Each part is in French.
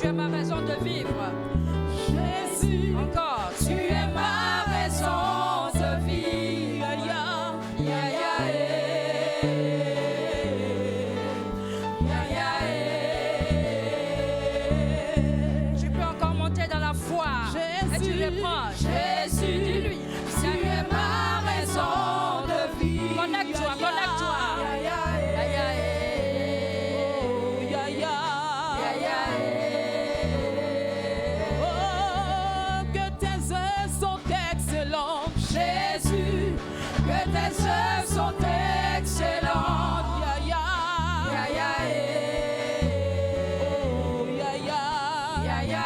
tu es ma raison de vivre. Jésus, Encore, tu es ma raison de vivre. Ya, ya, ya, ya, tu peux encore monter dans la foi. Et tu le prends. Jésus, dis-lui. Tu es ma raison de vivre. Connecte-toi, connecte-toi. Ya, ya, ya, ya, ya. oh, que tes œuvres sont excellentes. Jésus, que tes œuvres sont excellentes. Ya, ya, Ya, ya, oh, ya, ya, ya, ya,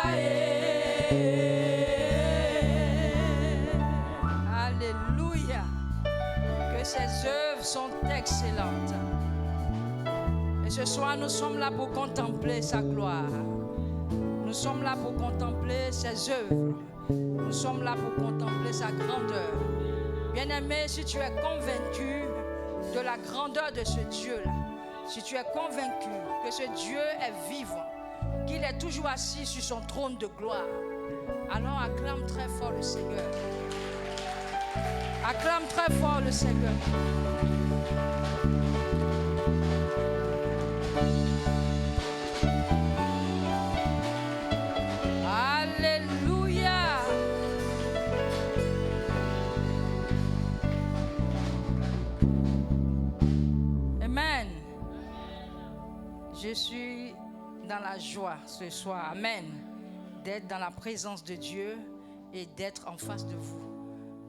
Alléluia. Que ses œuvres sont excellentes. Et ce soir, nous sommes là pour contempler sa gloire. Nous sommes là pour contempler ses œuvres. Nous sommes là pour contempler sa grandeur. Bien-aimé, si tu es convaincu de la grandeur de ce Dieu-là, si tu es convaincu que ce Dieu est vivant, qu'il est toujours assis sur son trône de gloire, alors acclame très fort le Seigneur. Acclame très fort le Seigneur. Alléluia. Amen. Je suis dans la joie ce soir. Amen. D'être dans la présence de Dieu et d'être en face de vous.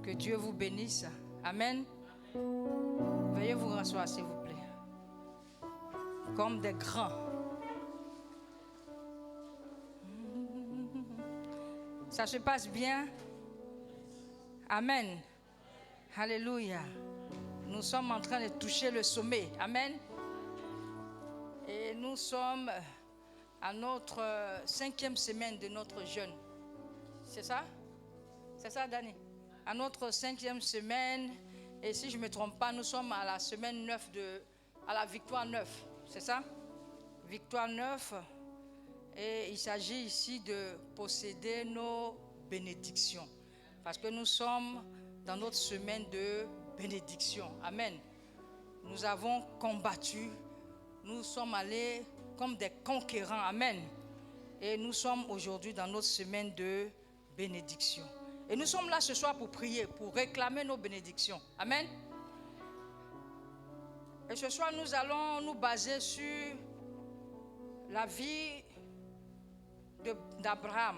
Que Dieu vous bénisse. Amen. Veuillez vous rasseoir, s'il vous plaît. Comme des grands. Ça se passe bien. Amen. Alléluia. Nous sommes en train de toucher le sommet. Amen. Et nous sommes à notre 5e semaine de notre jeûne. C'est ça? C'est ça, Dani? À notre 5e semaine. Et si je ne me trompe pas, nous sommes à la semaine 9 à la victoire 9. C'est ça? Victoire 9. Et il s'agit ici de posséder nos bénédictions. Parce que nous sommes dans notre semaine de bénédiction. Amen. Nous avons combattu. Nous sommes allés comme des conquérants. Amen. Et nous sommes aujourd'hui dans notre semaine de bénédiction. Et nous sommes là ce soir pour prier, pour réclamer nos bénédictions. Amen. Et ce soir, nous allons nous baser sur la vie d'Abraham,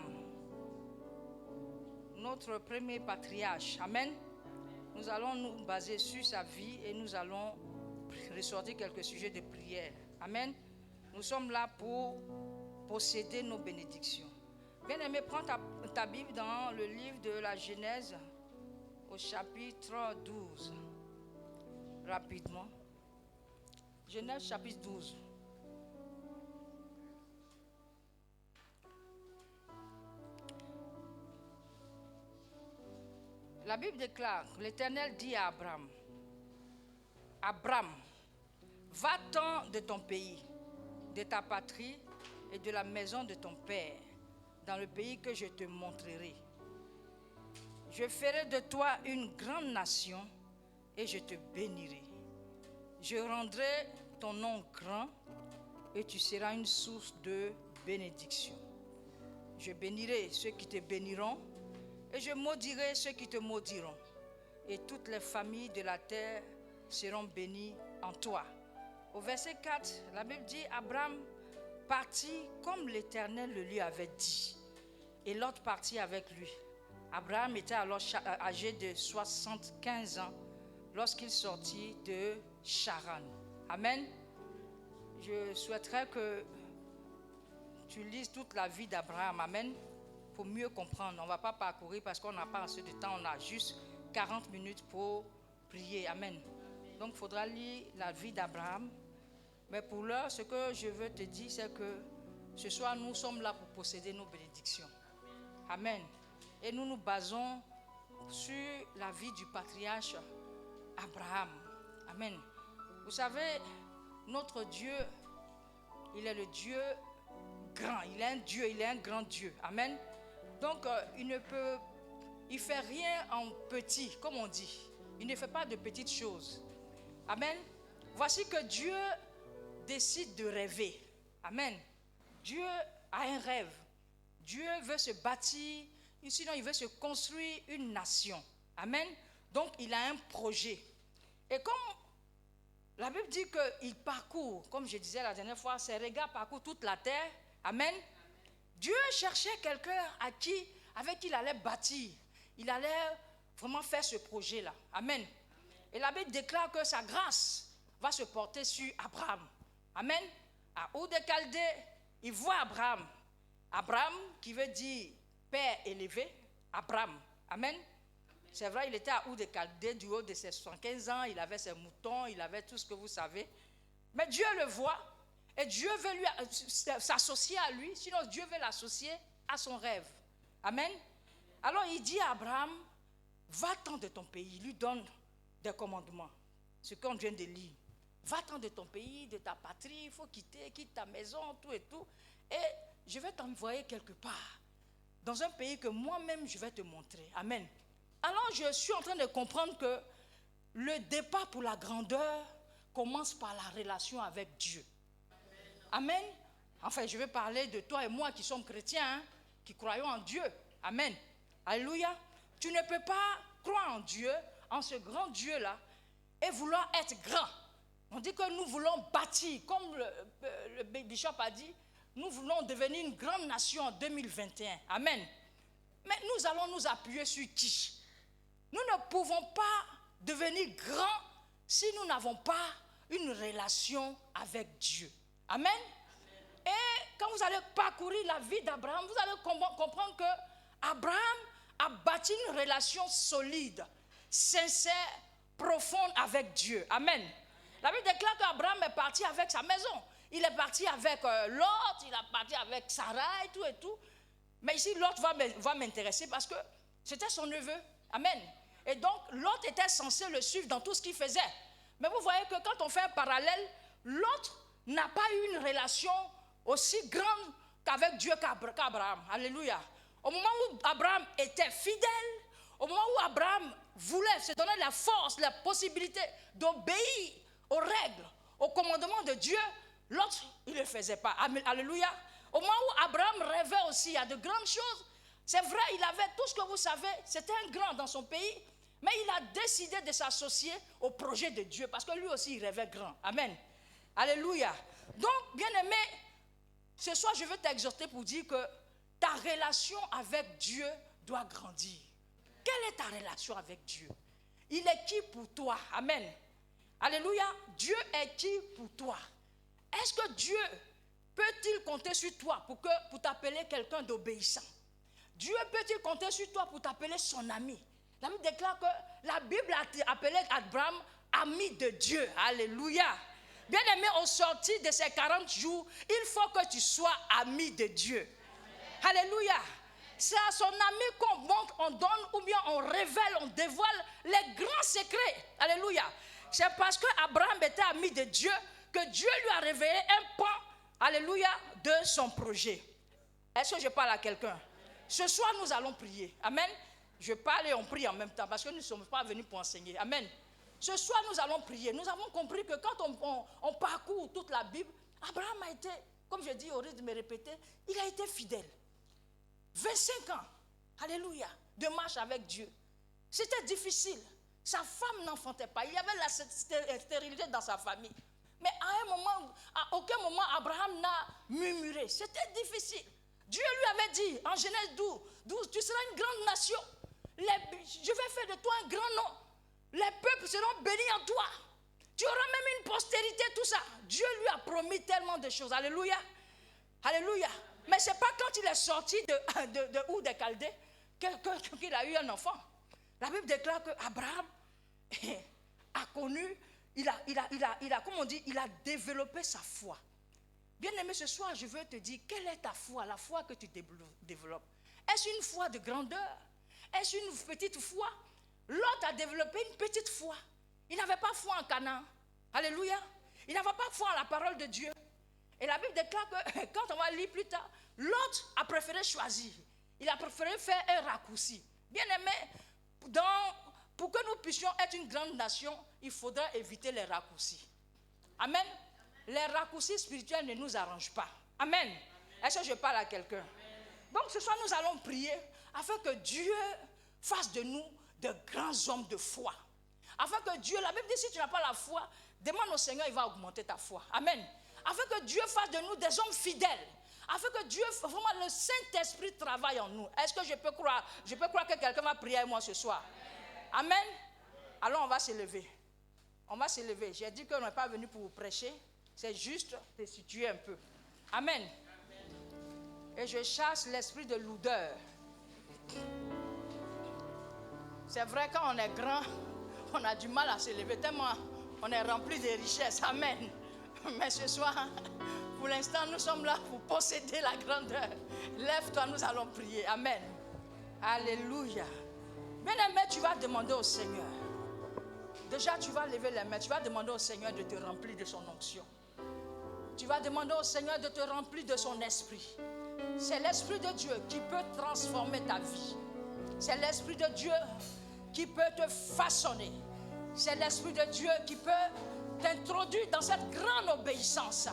notre premier patriarche. Amen. Nous allons nous baser sur sa vie et nous allons ressortir quelques sujets de prière. Amen. Nous sommes là pour posséder nos bénédictions. Bien-aimé, prends ta Bible dans le livre de la Genèse au chapitre 12. Rapidement. Genèse chapitre 12. La Bible déclare, l'Éternel dit à Abraham, Abraham, va-t'en de ton pays, de ta patrie et de la maison de ton père, dans le pays que je te montrerai. Je ferai de toi une grande nation et je te bénirai. Je rendrai ton nom grand et tu seras une source de bénédiction. Je bénirai ceux qui te béniront et je maudirai ceux qui te maudiront. Et toutes les familles de la terre seront bénies en toi. Au verset 4, la Bible dit, Abraham partit comme l'Éternel le lui avait dit. Et Lot partit avec lui. Abraham était alors âgé de 75 ans lorsqu'il sortit de Charan. Amen. Je souhaiterais que tu lises toute la vie d'Abraham. Amen. Pour mieux comprendre. On ne va pas parcourir parce qu'on n'a pas assez de temps. On a juste 40 minutes pour prier. Amen. Donc il faudra lire la vie d'Abraham. Mais pour l'heure, ce que je veux te dire, c'est que ce soir, nous sommes là pour posséder nos bénédictions. Amen. Et nous nous basons sur la vie du patriarche Abraham. Amen. Vous savez, notre Dieu, il est le Dieu grand. Il est un Dieu, il est un grand Dieu. Amen. Donc, il fait rien en petit, comme on dit. Il ne fait pas de petites choses. Amen. Voici que Dieu décide de rêver. Amen. Dieu a un rêve. Dieu veut se bâtir, sinon il veut se construire une nation. Amen. Donc, il a un projet. Et comme la Bible dit qu'il parcourt, comme je disais la dernière fois, ses regards parcourent toute la terre. Amen. Dieu cherchait quelqu'un avec qui il allait bâtir. Il allait vraiment faire ce projet-là. Amen. Et la Bible déclare que sa grâce va se porter sur Abraham. Amen. À Ur des Chaldées, il voit Abraham. Abraham qui veut dire père élevé. Abraham. Amen. C'est vrai, il était à Ur des Chaldées du haut de ses 75 ans. Il avait ses moutons, il avait tout ce que vous savez. Mais Dieu le voit. Et Dieu veut s'associer à lui. Sinon, Dieu veut l'associer à son rêve. Amen. Alors, il dit à Abraham, va-t'en de ton pays. Il lui donne des commandements. Ce qu'on vient de lire. Va-t'en de ton pays, de ta patrie. Il faut quitte ta maison, tout et tout. Et je vais t'envoyer quelque part. Dans un pays que moi-même, je vais te montrer. Amen. Alors, je suis en train de comprendre que le départ pour la grandeur commence par la relation avec Dieu. Amen. Enfin, je vais parler de toi et moi qui sommes chrétiens, qui croyons en Dieu. Amen. Alléluia. Tu ne peux pas croire en Dieu, en ce grand Dieu-là, et vouloir être grand. On dit que nous voulons bâtir, comme le bishop a dit, nous voulons devenir une grande nation en 2021. Amen. Mais nous allons nous appuyer sur qui? Nous ne pouvons pas devenir grands si nous n'avons pas une relation avec Dieu. Amen. Et quand vous allez parcourir la vie d'Abraham, vous allez comprendre que Abraham a bâti une relation solide, sincère, profonde avec Dieu. Amen. La Bible déclare qu'Abraham est parti avec sa maison. Il est parti avec Lot, il est parti avec Sarah et tout. Mais ici, Lot va m'intéresser parce que c'était son neveu. Amen. Et donc, Lot était censé le suivre dans tout ce qu'il faisait. Mais vous voyez que quand on fait un parallèle, Lot n'a pas eu une relation aussi grande qu'avec Dieu qu'Abraham. Alléluia. Au moment où Abraham était fidèle, au moment où Abraham voulait se donner la force, la possibilité d'obéir aux règles, aux commandements de Dieu, l'autre, il ne le faisait pas. Alléluia. Au moment où Abraham rêvait aussi à de grandes choses, c'est vrai, il avait tout ce que vous savez, c'était un grand dans son pays, mais il a décidé de s'associer au projet de Dieu parce que lui aussi, il rêvait grand. Amen. Alléluia. Donc, bien-aimé, ce soir, je veux t'exhorter pour dire que ta relation avec Dieu doit grandir. Quelle est ta relation avec Dieu? Il est qui pour toi? Amen. Alléluia. Dieu est qui pour toi? Est-ce que Dieu peut-il compter sur toi pour t'appeler quelqu'un d'obéissant? Dieu peut-il compter sur toi pour t'appeler son ami? La Bible déclare que la Bible a appelé Abraham ami de Dieu. Alléluia. Bien-aimé, au sortir de ces 40 jours, il faut que tu sois ami de Dieu. Amen. Alléluia. C'est à son ami qu'on montre, on donne ou bien on révèle, on dévoile les grands secrets. Alléluia. C'est parce qu'Abraham était ami de Dieu que Dieu lui a révélé un pan, alléluia, de son projet. Est-ce que je parle à quelqu'un? Ce soir, nous allons prier. Amen. Je parle et on prie en même temps parce que nous ne sommes pas venus pour enseigner. Amen. Ce soir, nous allons prier. Nous avons compris que quand on parcourt toute la Bible, Abraham a été, comme je dis au risque de me répéter, il a été fidèle. 25 ans, alléluia, de marche avec Dieu. C'était difficile. Sa femme n'enfantait pas. Il y avait la stérilité dans sa famille. Mais à aucun moment, Abraham n'a murmuré. C'était difficile. Dieu lui avait dit, en Genèse 12, tu seras une grande nation. Je vais faire de toi un grand nom. Les peuples seront bénis en toi. Tu auras même une postérité, tout ça. Dieu lui a promis tellement de choses. Alléluia. Alléluia. Mais ce n'est pas quand il est sorti de Ur des Chaldées qu'il a eu un enfant. La Bible déclare qu'Abraham a connu, il a, comme on dit, il a développé sa foi. Bien aimé, ce soir, je veux te dire, quelle est ta foi, la foi que tu développes? Est-ce une foi de grandeur? Est-ce une petite foi? Lot a développé une petite foi. Il n'avait pas foi en Canaan. Alléluia. Il n'avait pas foi en la parole de Dieu. Et la Bible déclare que, quand on va lire plus tard, l'autre a préféré choisir. Il a préféré faire un raccourci. Bien aimé, pour que nous puissions être une grande nation, il faudra éviter les raccourcis. Amen. Les raccourcis spirituels ne nous arrangent pas. Amen. Est-ce que je parle à quelqu'un? Donc ce soir, nous allons prier afin que Dieu fasse de nous de grands hommes de foi. Afin que Dieu, la Bible dit, si tu n'as pas la foi, demande au Seigneur, il va augmenter ta foi. Amen. Afin que Dieu fasse de nous des hommes fidèles. Afin que Dieu, vraiment, le Saint-Esprit travaille en nous. Est-ce que je peux croire que quelqu'un va prier avec moi ce soir? Amen. Alors on va se lever. On va se lever. J'ai dit qu'on n'est pas venu pour vous prêcher. C'est juste te situer un peu. Amen. Et je chasse l'esprit de lourdeur. C'est vrai, quand on est grand, on a du mal à se lever, tellement on est rempli de richesses. Amen. Mais ce soir, pour l'instant, nous sommes là pour posséder la grandeur. Lève-toi, nous allons prier. Amen. Alléluia. Bien-aimé, tu vas demander au Seigneur. Déjà, tu vas lever les mains. Tu vas demander au Seigneur de te remplir de son onction. Tu vas demander au Seigneur de te remplir de son esprit. C'est l'Esprit de Dieu qui peut transformer ta vie. C'est l'Esprit de Dieu qui peut te façonner. C'est l'Esprit de Dieu qui peut t'introduire dans cette grande obéissance.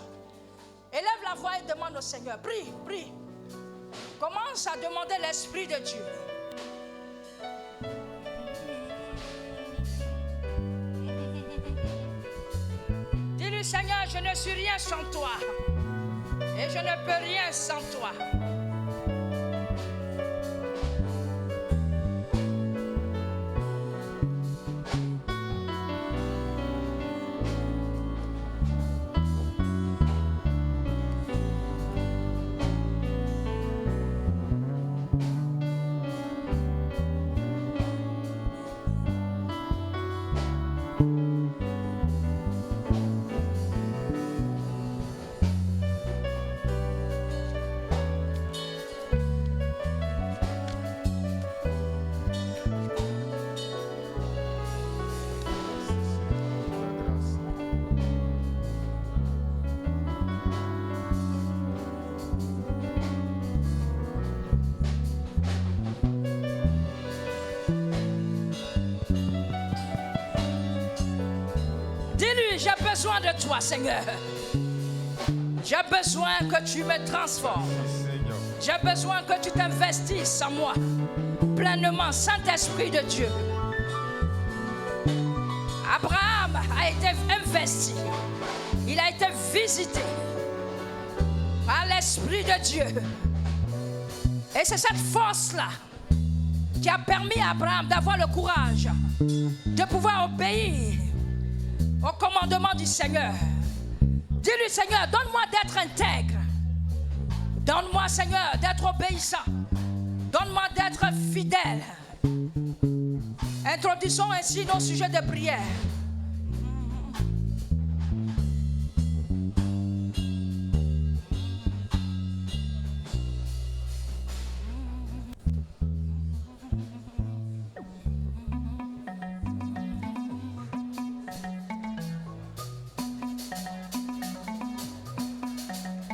Élève la voix et demande au Seigneur. Prie, prie. Commence à demander l'Esprit de Dieu. Dis-lui, Seigneur, je ne suis rien sans toi. Et je ne peux rien sans toi. J'ai besoin de toi, Seigneur. J'ai besoin que tu me transformes. J'ai besoin que tu t'investisses en moi pleinement, Saint-Esprit de Dieu. Abraham a été investi. Il a été visité par l'Esprit de Dieu. Et c'est cette force-là qui a permis à Abraham d'avoir le courage de pouvoir obéir au commandement du Seigneur. Dis-lui, Seigneur, donne-moi d'être intègre. Donne-moi, Seigneur, d'être obéissant. Donne-moi d'être fidèle. Introduisons ainsi nos sujets de prière.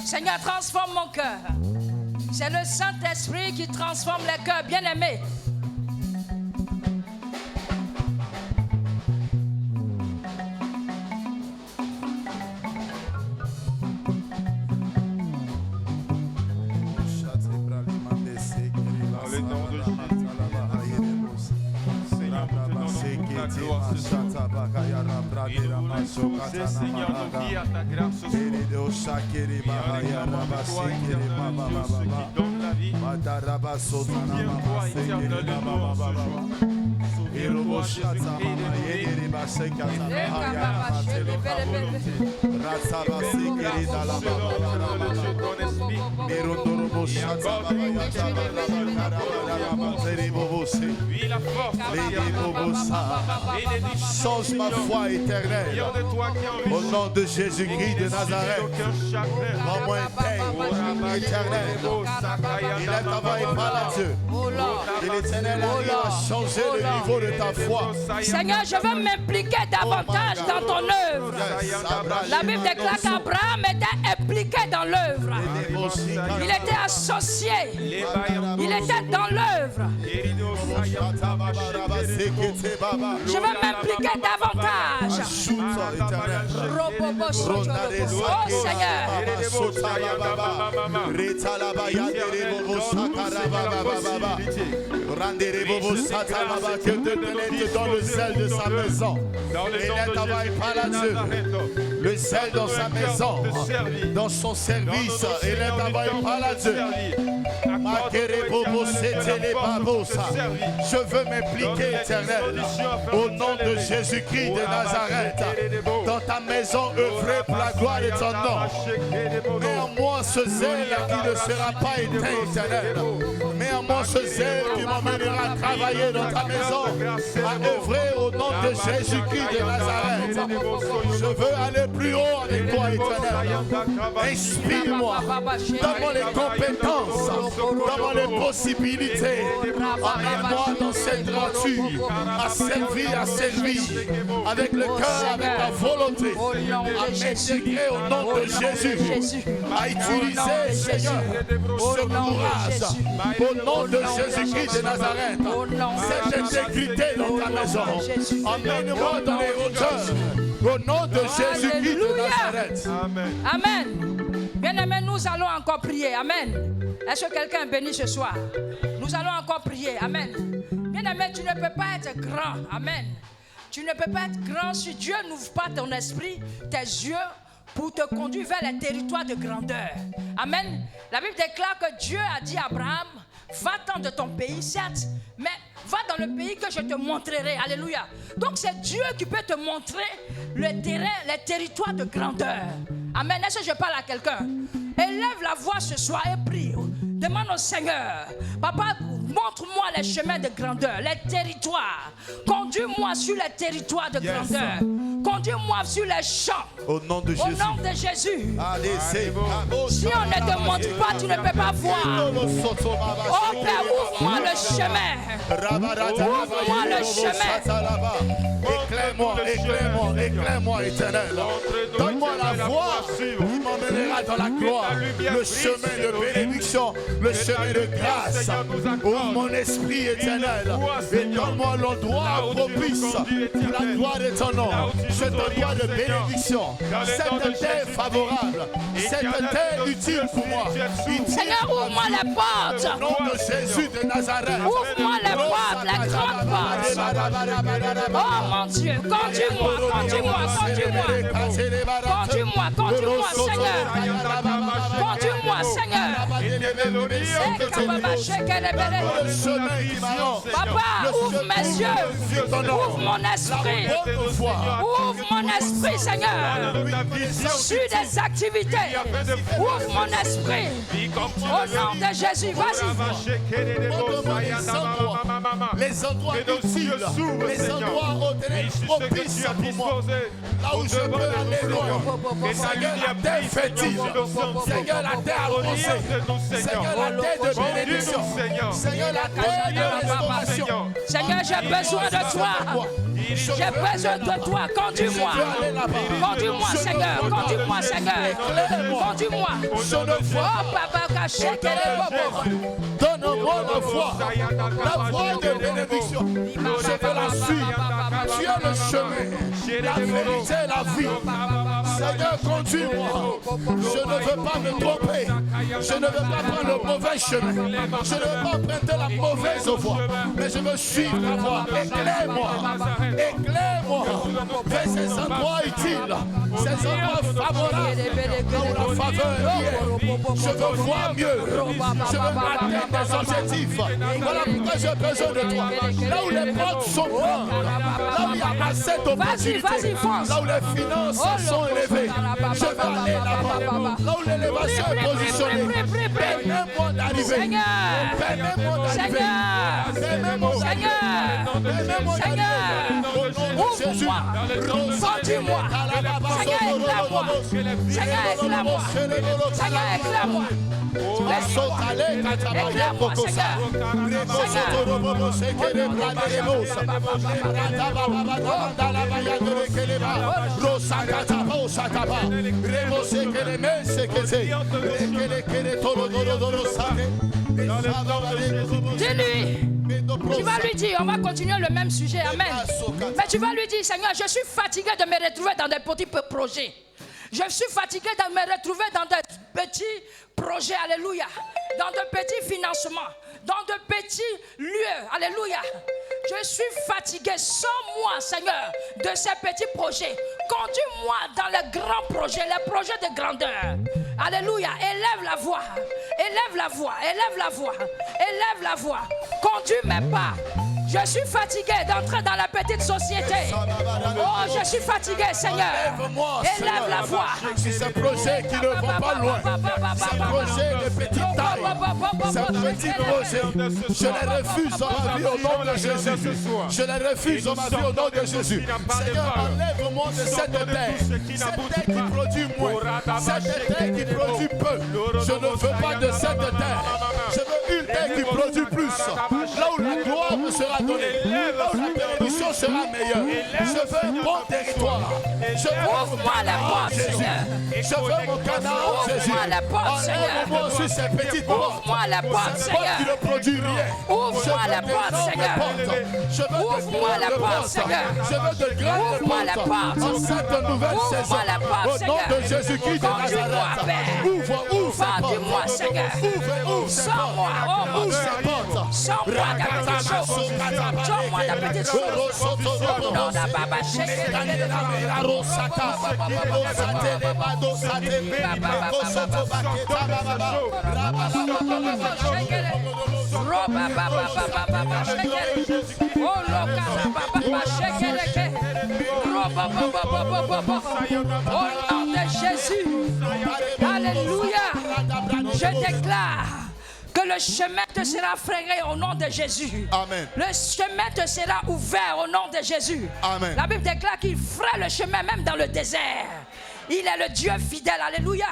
Seigneur, transforme mon cœur. C'est le Saint-Esprit qui transforme les cœurs, bien-aimés. Dans le nom de Jésus. Seigneur, nous te donnons la gloire ce soir. Et nous voulons exaucer, Seigneur, nos vies à ta grâce ce soir. Et réclamons de toi, éternel Dieu, ce qui donne la vie. Souviens-toi, éternel, de nous en ce jour. Souviens-toi, Jésus-Christ, de nos vies. Et fais ta volonté. Fais-nous grâce selon le Dieu ton esprit. Et accorde-nous oui, la force, change ma foi éternelle. Au nom de Jésus-Christ de Nazareth, rends-moi intègre, éternel. Il est avant et par la Dieu. Et l'Éternel arrive à changer le niveau de ta foi. Seigneur, je veux impliqué davantage dans ton œuvre. La Bible déclare qu'Abraham était impliqué dans l'œuvre. Il était associé. Il était dans l'œuvre. Je veux m'impliquer davantage. Oh Seigneur. Que de dans le zèle de sa maison. Et là, travaille pas là-dessus. Le zèle dans sa maison, dans son service. Et là, travaille pas là-dessus. Je veux m'impliquer, Éternel, au nom de Jésus-Christ de Nazareth, dans ta maison, œuvrer pour la gloire de ton nom. Mets en moi ce zèle qui ne sera pas éteint, Éternel. Mets en moi ce zèle qui m'emmènera à travailler dans ta maison, à œuvrer au nom de Jésus-Christ de Nazareth. Je veux aller plus haut avec toi, Éternel. Inspire-moi, donne-moi les compétences, donne-moi les possibilités. Emmène-moi dans cette droiture, à servir, avec le cœur, avec la volonté, à m'intégrer au nom de Jésus, à utiliser, Seigneur, ce courage, au nom de Jésus-Christ de Nazareth, cette intégrité dans ta maison. Emmène-moi dans les hauteurs, au nom de Jésus-Christ de Nazareth. Amen. Bien-aimés, nous allons encore prier. Amen. Est-ce que quelqu'un est béni ce soir? Nous allons encore prier. Amen. Bien-aimé, tu ne peux pas être grand. Amen. Tu ne peux pas être grand si Dieu n'ouvre pas ton esprit, tes yeux, pour te conduire vers les territoires de grandeur. Amen. La Bible déclare que Dieu a dit à Abraham, va-t'en de ton pays, certes, mais va dans le pays que je te montrerai. Alléluia. Donc c'est Dieu qui peut te montrer le terrain, les territoires de grandeur. Amen. Est-ce que je parle à quelqu'un? Élève la voix ce soir et prie. Demande au Seigneur, Papa, montre-moi les chemins de grandeur, les territoires. Conduis-moi sur les territoires de grandeur. Conduis-moi sur les champs. Au nom de Jésus. Au nom de Jésus. Allez, si on ne te montre pas, tu ne peux pas voir. Oh Père, ouvre-moi le chemin. Ouvre-moi le chemin. Éclaire-moi, Éternel. Donne-moi la voie qui m'emmènera dans la gloire. Le chemin de bénédiction, le chemin de grâce. Ouvre mon esprit, Éternel. Et donne-moi l'endroit propice pour la gloire de ton nom. Cet endroit de bénédiction, cette terre favorable, cette terre utile pour moi. Seigneur, ouvre-moi les portes. Au nom de Jésus de Nazareth. Ouvre-moi les portes, les grandes portes. Oh mon Dieu, conduis-moi, conduis-moi, conduis-moi. Conduis-moi, conduis-moi, Seigneur. Conduis-moi, Seigneur. Papa, ouvre mes yeux. Ouvre mon esprit. Ouvre mon esprit, Seigneur. Sur des activités. Ouvre mon esprit. Au nom de Jésus, vas-y. Les endroits utiles, les endroits propices pour moi. Là où je peux aller loin. Seigneur, la terre fétide. Seigneur, la terre arrosée. Seigneur, la terre de bénédiction. Seigneur, la terre de restauration. Seigneur, j'ai besoin de toi. J'ai besoin de toi. Conduis-moi. Conduis-moi, Seigneur. Conduis-moi, Seigneur. Conduis-moi. Je ne vois Papa, caché que les bobos. donne-moi la voie de bénédiction. Je veux la suivre. Tu es le chemin, la vérité, la vie. Seigneur, conduis-moi. Je ne veux pas me tromper. Je ne veux pas prendre le mauvais chemin. Je ne veux pas emprunter la mauvaise voie. Mais je veux suivre la voie. Éclaire-moi. Éclaire-moi vers ces endroits utiles, ces endroits favorables, là où la faveur est. Je veux voir mieux. Je veux atteindre des objectifs. Voilà pourquoi j'ai besoin de toi. Là où les portes sont grandes, là où il y a assez d'opportunités, là où les finances sont élevées, je veux aller là-bas. Là où l'élévation est positionnée, permets-moi d'arriver. Permets-moi d'arriver. Permets-moi d'arriver. Ouvre-moi. Conduis-moi. Seigneur, éclaire-moi. Seigneur, éclaire-moi. Seigneur, éclaire-moi. Éclaire-moi, Seigneur. Dis-lui. Tu vas lui dire, on va continuer le même sujet, amen. Mais tu vas lui dire, Seigneur, je suis fatigué de me retrouver dans des petits projets. Je suis fatigué de me retrouver dans de petits projets, alléluia. Dans de petits financements, dans de petits lieux, alléluia. Je suis fatigué, sors-moi, Seigneur, de ces petits projets. Conduis-moi dans les grands projets, les projets de grandeur. Alléluia, élève la voix, élève la voix, élève la voix, élève la voix. Conduis mes pas. Je suis fatigué d'entrer dans la petite société. Oh, je suis fatigué, Seigneur. Élève la voix. C'est ce projet qui ne va pas loin. C'est un projet de petite taille. C'est un petit projet. Je les refuse dans ma vie au nom de Jésus. Je les refuse dans ma vie au nom de Jésus. Seigneur, enlève-moi de cette terre. Cette terre qui produit moins. Cette terre qui produit peu. Je ne veux pas de cette terre. Je veux une terre qui produit plus. Là où la gloire me sera donnée. Là où la bénédiction sera meilleure. Je veux un bon territoire. Je veux Ouvre-moi la porte, Seigneur. Je veux mon canard, Jésus. Ouvre-moi la porte, Seigneur. Enlève-moi sur ces petites portes. Ouvre-moi la porte, Cette porte Seigneur. qui ne produit rien. Ouvre-moi la porte, Seigneur. Je veux Ouvre-moi la porte, Seigneur. Je veux de grandes Ouvre-moi la portes. porte. En cette nouvelle Ouvre-moi saison. la porte, Au nom Seigneur. de Jésus-Christ de Conduis-moi, Nazareth. Père. Ouvre ces Conduis-moi, portes. Seigneur. Ouvre ces Sors-moi, oh mon portes. Ouvre Dieu. ces portes. Sors-moi de la petite chose. Sors-moi de la petite chose. Non, la baba, au nom de Jésus. Alléluia. Je déclare que le chemin te sera frayé au nom de Jésus. Amen. Le chemin te sera ouvert au nom de Jésus. Amen. La Bible déclare qu'il fera le chemin même dans le désert. Il est le Dieu fidèle. Alléluia.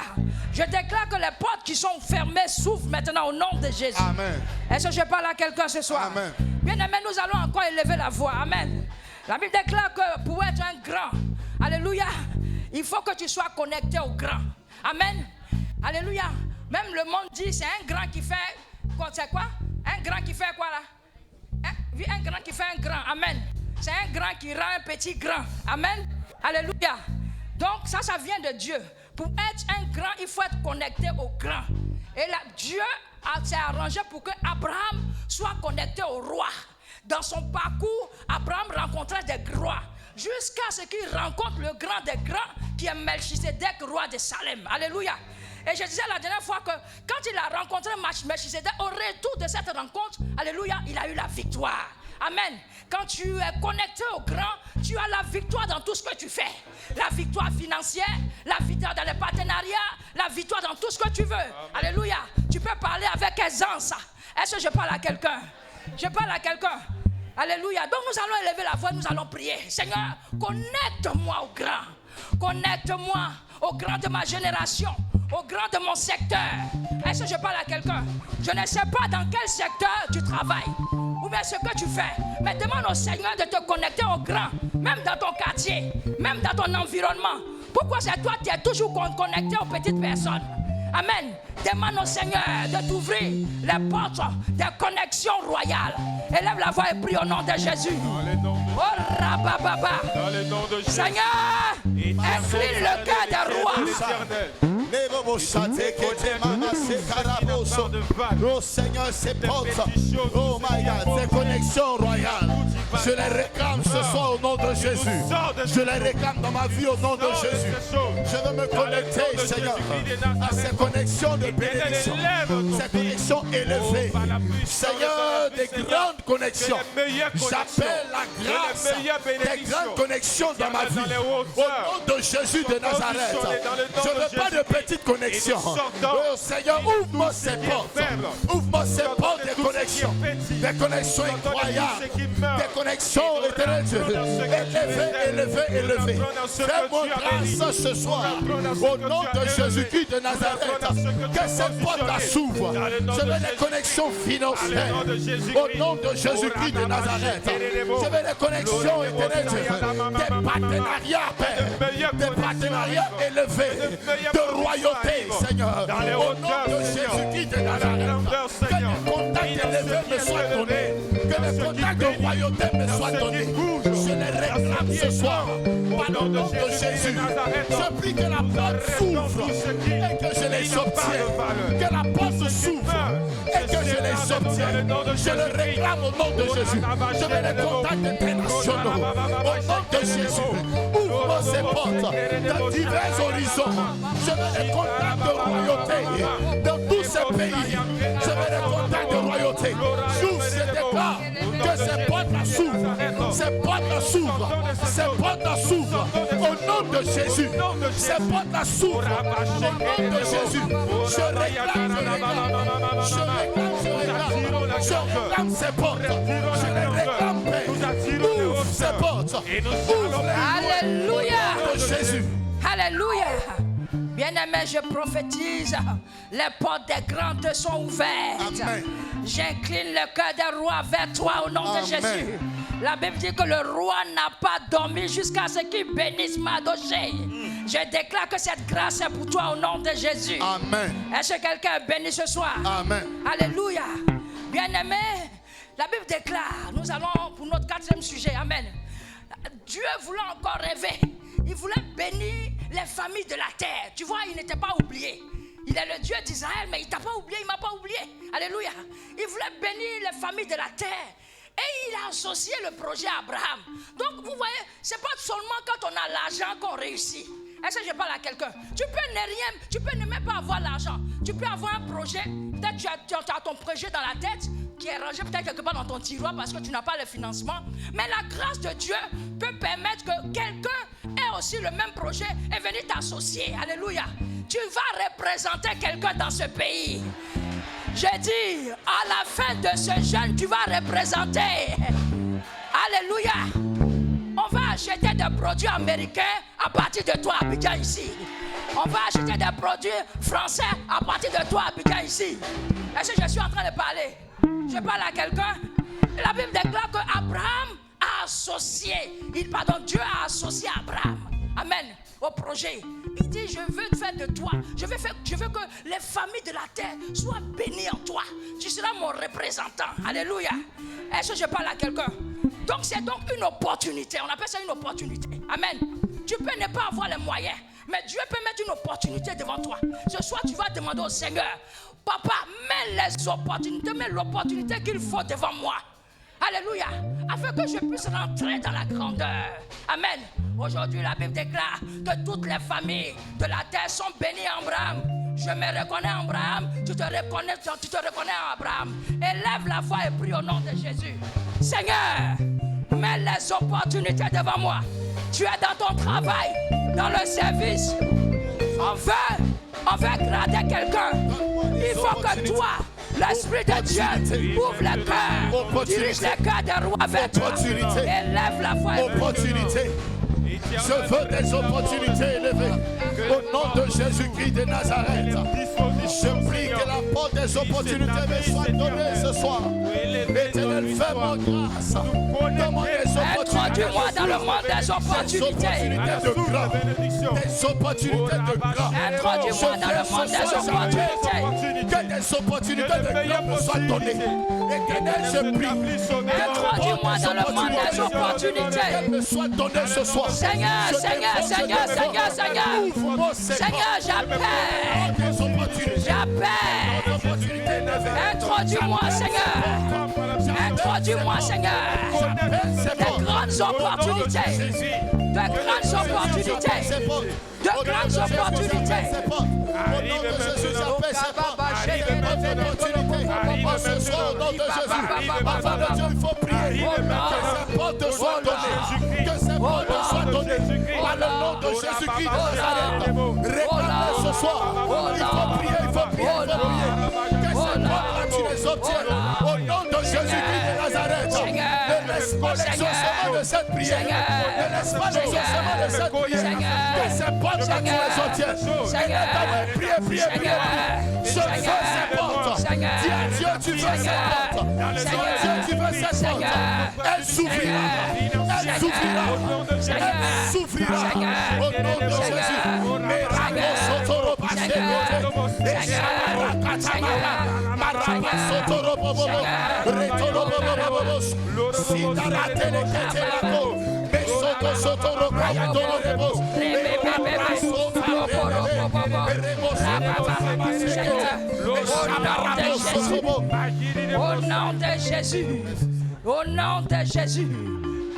Je déclare que les portes qui sont fermées s'ouvrent maintenant au nom de Jésus. Amen. Est-ce que je parle à quelqu'un ce soir? Amen. Bien aimé, nous allons encore élever la voix. Amen. La Bible déclare que pour être un grand, alléluia, il faut que tu sois connecté au grand. Amen. Alléluia. Même le monde dit c'est un grand qui fait, c'est quoi? Un grand qui fait quoi là? Un grand qui fait un grand. Amen. C'est un grand qui rend un petit grand. Amen. Alléluia. Donc ça vient de Dieu. Pour être un grand, il faut être connecté au grand. Et là, Dieu s'est arrangé pour que Abraham soit connecté au roi. Dans son parcours, Abraham rencontrait des rois. Jusqu'à ce qu'il rencontre le grand des grands, qui est Melchisedec, roi de Salem. Alléluia. Et je disais la dernière fois que quand il a rencontré Melchisedec, au retour de cette rencontre, alléluia, il a eu la victoire. Amen. Quand tu es connecté au grand, tu as la victoire dans tout ce que tu fais. La victoire financière, la victoire dans les partenariats, la victoire dans tout ce que tu veux. Amen. Alléluia. Tu peux parler avec aisance. Est-ce que je parle à quelqu'un? Je parle à quelqu'un. Alléluia. Donc nous allons élever la voix, nous allons prier. Seigneur, connecte-moi au grand. Connecte-moi au grand de ma génération, au grand de mon secteur. Est-ce que je parle à quelqu'un? Je ne sais pas dans quel secteur tu travailles ou bien ce que tu fais, mais demande au Seigneur de te connecter au grand, même dans ton quartier, même dans ton environnement. Pourquoi c'est toi qui es toujours connecté aux petites personnes? Amen. Demande au Seigneur de t'ouvrir les portes des connexions royales. Élève la voix et prie au nom de Jésus. Oh rabababa. Seigneur, incline le cœur des rois. Oh Seigneur, ces portes, oh my God, ces connexions royales, je les réclame ce soir au nom de Jésus. Je les réclame dans ma vie au nom de Jésus. Je veux me connecter, Seigneur, à ces connexions de bénédiction, ces connexions élevées. Seigneur, des grandes connexions. J'appelle la grâce des grandes connexions dans ma vie. Au nom de Jésus de Nazareth. Je ne veux pas de petites connexions. Oh Seigneur, ouvre-moi ces portes. Ouvre-moi ces portes des connexions. Des connexions incroyables. Des connexions éternelles. Élevées. Fais-moi grâce ce soir. Au nom de Jésus-Christ de Nazareth. Que ces portes s'ouvrent. Je veux des connexions financières. Au nom de Jésus-Christ de Nazareth. Je veux des connexions éternelles. Des partenariats, Père. Des partenariats élevés. De royauté, Seigneur. Au nom de Jésus-Christ de Nazareth. Que les contacts élevés me soient donnés. Que les contacts de royauté me soient donnés. Je les réclame ce soir. Par le nom de Jésus. Je prie que la porte s'ouvre et que je les obtienne. Que la porte s'ouvre et que je les obtienne. Je le réclame au nom de Jésus. Je veux les contacts internationaux. Au nom de Jésus. Ouvre ces portes de divers horizons. Je veux les contacts de royauté dans tous ces pays. Je veux les contacts de royauté. J'ouvre ces déclare que ces portes s'ouvrent. Ces portes s'ouvrent. Ces portes s'ouvrent. Au nom de Jésus. Ces portes s'ouvrent. Au nom de Jésus. Je réclame ces portes. Je les réclame, Père. Ouvre ces portes. Alléluia. De Jésus. Alléluia. Bien-aimé, je prophétise. Les portes des grandes sont ouvertes. Amen. J'incline le cœur des rois vers toi au nom de Jésus. La Bible dit que le roi n'a pas dormi jusqu'à ce qu'il bénisse Mardochée. Je déclare que cette grâce est pour toi au nom de Jésus. Amen. Est-ce que quelqu'un est béni ce soir? Amen. Alléluia. Bien-aimé, la Bible déclare, nous allons pour notre 4e sujet. Amen. Dieu voulait encore rêver. Il voulait bénir les familles de la terre. Tu vois, il n'était pas oublié. Il est le Dieu d'Israël, mais il ne t'a pas oublié, il ne m'a pas oublié. Alléluia. Il voulait bénir les familles de la terre. Et il a associé le projet à Abraham. Donc, vous voyez, ce n'est pas seulement quand on a l'argent qu'on réussit. Est-ce que je parle à quelqu'un? Tu peux ne rien, tu peux ne même pas avoir l'argent. Tu peux avoir un projet. Peut-être tu as ton projet dans la tête qui est rangé peut-être quelque part dans ton tiroir parce que tu n'as pas le financement. Mais la grâce de Dieu peut permettre que quelqu'un ait aussi le même projet et venir t'associer. Alléluia. Tu vas représenter quelqu'un dans ce pays. Je dis, à la fin de ce jeûne, tu vas représenter. Alléluia. On va acheter des produits américains à partir de toi, Abidjan, ici. On va acheter des produits français à partir de toi, Abidjan, ici. Est-ce que je suis en train de parler? Je parle à quelqu'un. La Bible déclare qu'Abraham a associé. Dieu a associé Abraham. Amen. Au projet. Il dit, je veux faire de toi. Je veux que les familles de la terre soient bénies en toi. Tu seras mon représentant. Alléluia. Est-ce que je parle à quelqu'un? Donc c'est donc une opportunité. On appelle ça une opportunité. Amen. Tu peux ne pas avoir les moyens, mais Dieu peut mettre une opportunité devant toi. Ce soir, tu vas demander au Seigneur, Papa, mets l'opportunité qu'il faut devant moi. Alléluia. Afin que je puisse rentrer dans la grandeur. Amen. Aujourd'hui, la Bible déclare que toutes les familles de la terre sont bénies en Abraham. Je me reconnais en Abraham. Tu te reconnais en Abraham. Élève la voix et prie au nom de Jésus. Seigneur, mets les opportunités devant moi. Tu es dans ton travail, dans le service. On veut grader quelqu'un. Il faut que toi, l'Esprit de Dieu, ouvre le cœur, dirige le cœur des rois vers toi. Élève la voix et opportunité. Je veux des opportunités élevées. Au nom de Jésus-Christ de Nazareth, je prie que la porte des opportunités me soit donnée ce soir. Éternel, fais-moi grâce. Donne-moi des opportunités. Introduis-moi dans le monde des opportunités. Des opportunités de grâce. Introduis-moi dans le monde des opportunités. Que des opportunités de grâce me soient données. Éternel, je prie. Introduis-moi dans le monde des opportunités. Me soit données ce soir. Seigneur, j'appelle. Introduis-moi, Seigneur. Introduis-moi, Seigneur. De grandes opportunités. De grandes opportunités. De grandes opportunités. Ce soir, au nom de Jésus, afin de Dieu, il faut prier. Que ces portes soient données. Que ces portes soient données. Par le nom de Jésus-Christ de Nazareth. Réclamez ce soir. Il faut prier, il faut prier, il faut prier. Que ces droits-là, tu les obtiennes. Au nom de Jésus-Christ de Nazareth. Ne laisse pas l'exaucement de cette prière. Ne laisse pas l'exaucement de cette prière. Que ces portes-là, tu les obtiennes. Priez. Je veux ces portes. Dis à Dieu, tu veux ces portes. Dieu, tu veux ces portes. Elle souffrira. Elle souffrira. Elle souffrira. Au nom de Jésus. Miracle sotoro pashekote. Eshara katamara. Marama sotoro bobo. Retoro bobo. Sidara telekete lako. Mesoto sotoro kaya doloremos. Au nom de Jésus, au nom de Jésus,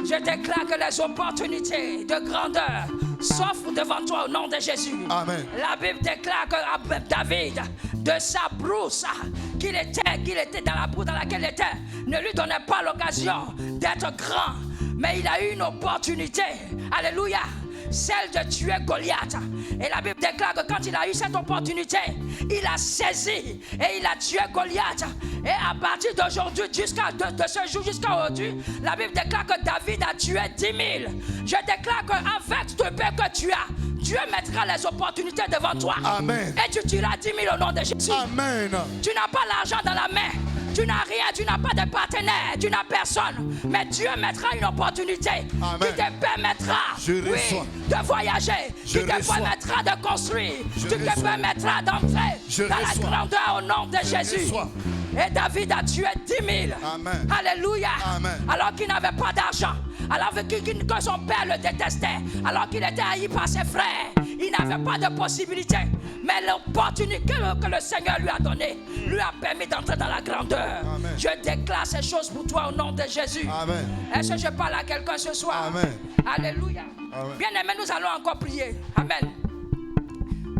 je déclare que les opportunités de grandeur s'offrent devant toi au nom de Jésus. Amen. La Bible déclare que David, de sa brousse qu'il était dans la brousse dans laquelle il était, ne lui donnait pas l'occasion d'être grand, mais il a eu une opportunité. Alléluia. Celle de tuer Goliath. Et la Bible déclare que quand il a eu cette opportunité, il a saisi et il a tué Goliath. Et à partir d'aujourd'hui, de ce jour jusqu'à aujourd'hui, la Bible déclare que David a tué 10 000. Je déclare qu'avec ce paix que tu as, Dieu mettra les opportunités devant toi. Amen. Et tu tueras 10 000 au nom de Jésus. Amen. Tu n'as pas l'argent dans la main. Tu n'as rien, tu n'as pas de partenaire, tu n'as personne. Mais Dieu mettra une opportunité. Amen. Qui te permettra de voyager, qui te permettra de construire, qui te permettra d'entrer dans la grandeur au nom de Jésus. Et David a tué 10 000. Amen. Alléluia. Amen. Alors qu'il n'avait pas d'argent. Alors que son père le détestait. Alors qu'il était haï par ses frères. Il n'avait pas de possibilité. Mais l'opportunité que le Seigneur lui a donnée lui a permis d'entrer dans la grandeur. Amen. Je déclare ces choses pour toi au nom de Jésus. Amen. Est-ce que je parle à quelqu'un ce soir? Amen. Alléluia. Amen. Bien aimé, nous allons encore prier. Amen.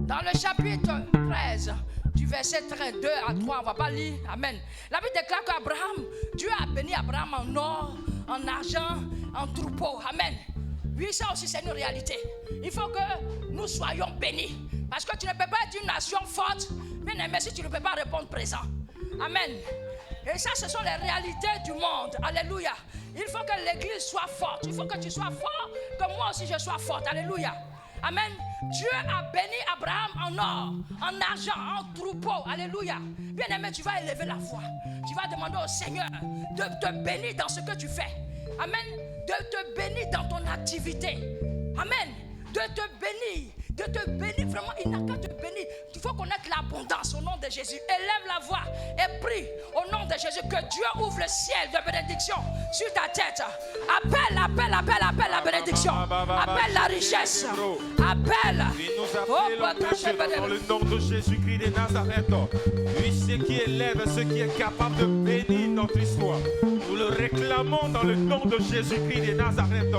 Dans le chapitre 13, du verset 2 à 3, on ne va pas lire. Amen. La Bible déclare qu'Abraham, Dieu a béni Abraham en or, en argent, en troupeau. Amen. Oui, ça aussi c'est une réalité. Il faut que nous soyons bénis. Parce que tu ne peux pas être une nation forte, bien aimé, si tu ne peux pas répondre présent. Amen. Et ça, ce sont les réalités du monde. Alléluia. Il faut que l'église soit forte. Il faut que tu sois fort, que moi aussi je sois forte. Alléluia. Amen. Dieu a béni Abraham en or, en argent, en troupeau. Alléluia. Bien aimé, tu vas élever la foi. Tu vas demander au Seigneur de te bénir dans ce que tu fais. Amen. De te bénir dans ton activité. Amen. De te bénir. De te bénir, vraiment, il n'a qu'à te bénir. Il faut connaître l'abondance au nom de Jésus. Élève la voix et prie au nom de Jésus que Dieu ouvre le ciel de bénédiction sur ta tête. Appelle la bénédiction. Appelle la richesse. Appelle. Il nous appelle dans le nom de Jésus-Christ de Nazareth. Lui, ce qui élève, ce qui est capable de bénir notre histoire. Nous le réclamons dans le nom de Jésus-Christ de Nazareth.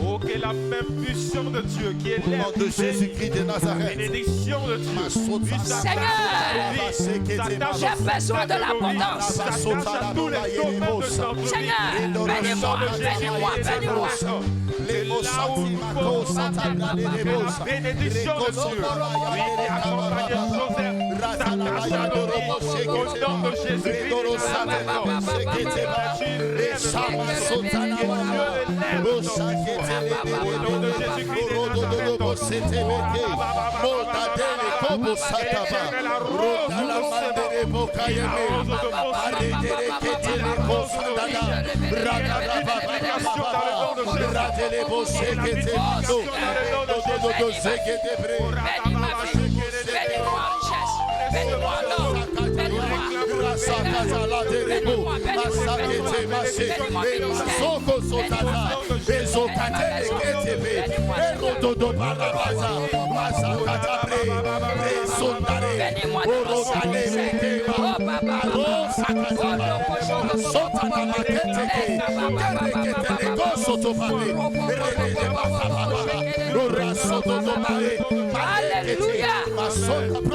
Oh, que la même puissance de Dieu qui élève. Au nom de Jésus-Christ de Nazareth. Bénédiction de Dieu. Seigneur, j'ai besoin de l'abondance. Seigneur, bénis-moi, bénis-moi, bénis-moi. Bénédiction de Dieu. Oui, accompagné Joseph. Au nom de Jésus-Christ.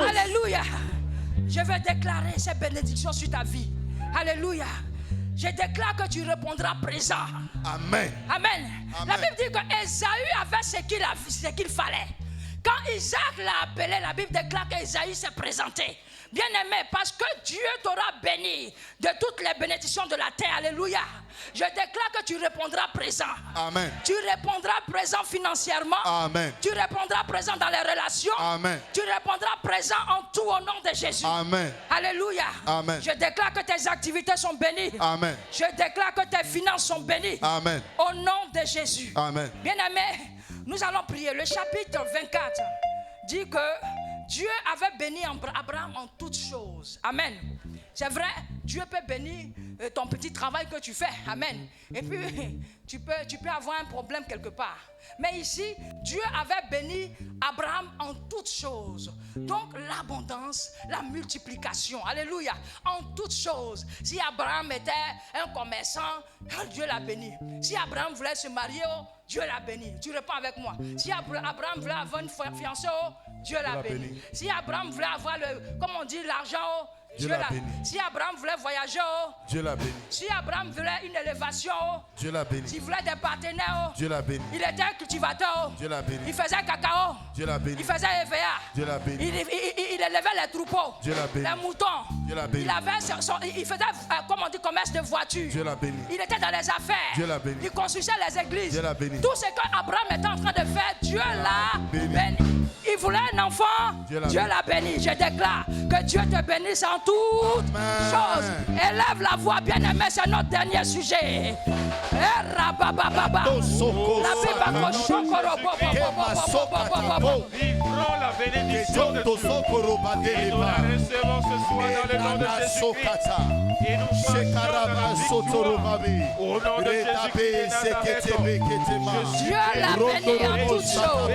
Alléluia. Je vais déclarer ces bénédictions sur ta vie. Alléluia. Je déclare que tu répondras présent. Amen. Amen. La Bible dit que Ésaü avait ce qu'il fallait. Quand Isaac l'a appelé, la Bible déclare qu'Isaïe s'est présenté. Bien-aimé, parce que Dieu t'aura béni de toutes les bénédictions de la terre. Alléluia. Je déclare que tu répondras présent. Amen. Tu répondras présent financièrement. Amen. Tu répondras présent dans les relations. Amen. Tu répondras présent en tout au nom de Jésus. Amen. Alléluia. Amen. Je déclare que tes activités sont bénies. Amen. Je déclare que tes finances sont bénies. Amen. Au nom de Jésus. Amen. Bien-aimés, nous allons prier. Le chapitre 24 dit que Dieu avait béni Abraham en toutes choses. Amen. C'est vrai, Dieu peut bénir ton petit travail que tu fais. Amen. Et puis, tu peux avoir un problème quelque part. Mais ici, Dieu avait béni Abraham en toutes choses. Donc, l'abondance, la multiplication. Alléluia. En toutes choses. Si Abraham était un commerçant, Dieu l'a béni. Si Abraham voulait se marier, Dieu l'a béni. Tu réponds avec moi. Si Abraham voulait avoir une fiancée, Dieu l'a béni. Si Abraham voulait avoir l'argent, Dieu l'a béni. Si Abraham voulait voyager, Dieu l'a béni. Si Abraham voulait une élévation, Dieu l'a béni. S'il voulait des partenaires, Dieu l'a béni. Il était un cultivateur, Dieu l'a béni. Il faisait cacao, Dieu l'a béni. Il faisait EVA, Dieu l'a béni. Il élevait les troupeaux, Dieu l'a béni. les moutons, Dieu l'a béni. Il faisait, comme on dit, commerce de voitures. Dieu l'a béni. Il était dans les affaires. Dieu l'a béni. Il construisait les églises. Dieu l'a béni. Tout ce qu'Abraham était en train de faire, Dieu l'a béni. Il voulait un enfant, Dieu l'a béni. Je déclare que Dieu te bénisse en toutes choses. Élève la voix, bien-aimé, c'est notre dernier sujet. Vivrons la bénédiction de Dieu. Et nous la recevons ce soir dans le nom de Jésus-Christ. Et nous marchons dans la victoire. Au nom de Jésus-Christ. Dieu l'a béni en toutes choses.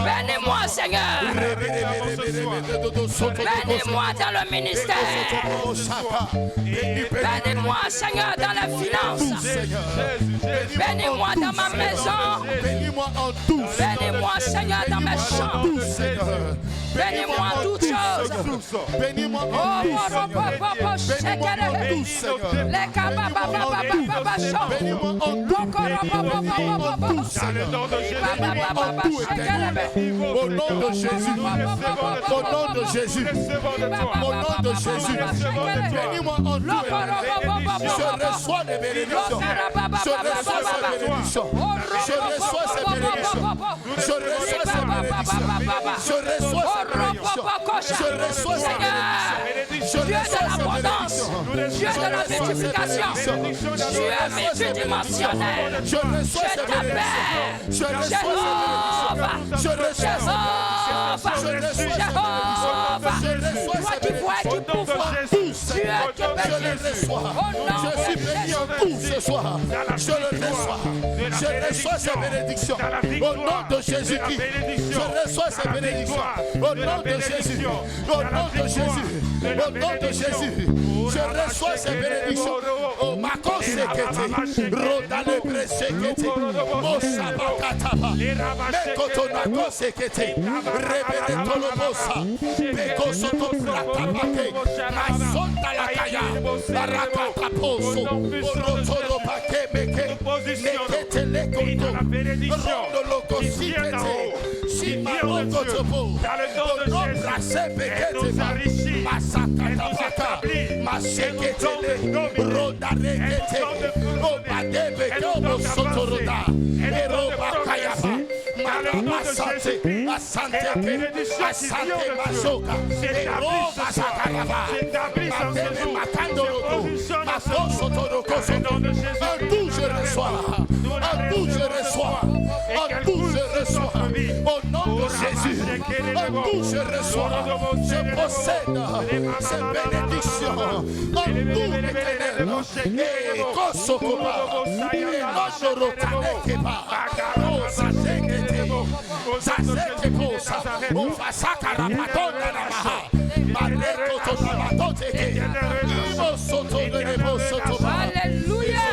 Bénis-moi, Seigneur. Bénis-moi dans le ministère. Bénis-moi, Seigneur, dans les finances. Bénis-moi dans ma maison. Bénis-moi en tout. Bénis-moi, Seigneur, dans mes champs. Bénis-moi en toutes choses. Bénis-moi en tout, Seigneur. Bénis-moi en tout, Seigneur. Au nom de Jésus. Au nom de Jésus. Au nom de Jésus. Bénis-moi en tout. Je reçois des bénédictions. Je reçois ces bénédictions. Je reçois ces bénédictions. Je reçois ces bénédictions. Je reçois ces bénédictions. Je reçois ces bénédictions. Dieu de l'abondance, Dieu de la multiplication, Dieu multidimensionnel. Je reçois ces bénédictions. Je reçois ces bénédictions. Je reçois toi qui vois et qui pouvoir, Dieu te bénisse. Je suis béni en tout ce soir. Je le reçois. Je reçois ces bénédictions. Au nom de Jésus-Christ. Je reçois ces bénédictions. Au nom de Jésus. Au nom de Jésus. Au nom de Jésus. Je reçois ces bénédictions. Oh, ma conséquence. Rodale presekete. Mosabakataba. Mekotona conséquete. Rebele tolobosa. Pekosoto pratabake. Masonda la kaya. Barakata poso. Orotolo bake meke. Mekete lekoto. Rondo loko sikete. Simaroto topo. Onombra sepekete. Masakata baka. Masekete. Rodarekete. Obadebe kobo sotoroda. Eroba kayaba. Asante, asante, asante mazoka, eroba sakaraba, matele matando loko, makoso torokoso. En tout je reçois, en tout je reçois, en tout je reçois. Au nom de Jésus, en tout je reçois. Je possède ces bénédictions. En tout l'éternel, et kosokoba, et l'odorotanekeba, rosatekete. Zazete posa, ufasaka la madonna la maha, maleko to la matoteke, imo soto de nebo soto ba. Alléluia.